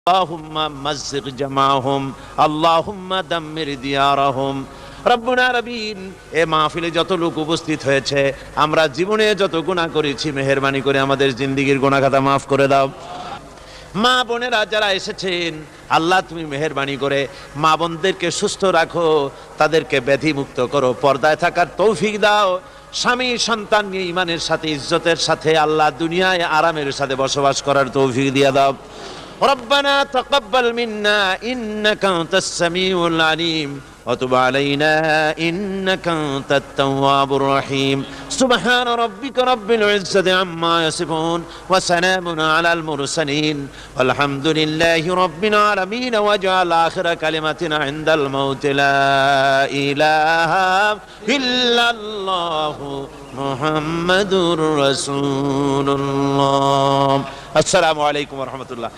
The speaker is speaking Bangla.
আল্লাহুম্মা মাযযিগ জামাহুম আল্লাহুম্মা দাম্মির দিয়ারাহুম। রব্বুনা রবিন, এ মাহফিলে যত লোক উপস্থিত হয়েছে, আমরা জীবনে যত গুনাহ করেছি, মেহেরবানি করে আমাদের জিন্দেগীর গুনাহ খাতা মাফ করে দাও। মা বোনেরা যারা এসেছেন, আল্লাহ তুমি মেহেরবানি করে মা বোনদেরকে সুস্থ রাখো, তাদেরকে ব্যাধি মুক্ত করো, পর্দায় থাকার তৌফিক দাও। স্বামী সন্তান নিয়ে ইমানের সাথে ইজ্জতের সাথে আল্লাহ দুনিয়ায় আরামের সাথে বসবাস করার তৌফিক দিয়ে দাও। ربنا تقبل منا إنك أنت السميع العليم وتب علينا إنك أنت التواب الرحيم سبحان ربك رب العزة عما يصفون وسلام على المرسلين والحمد لله رب العالمين واجعل آخر كلمتنا عند الموت لا إله إلا الله محمد رسول الله. السلام عليكم ورحمة الله.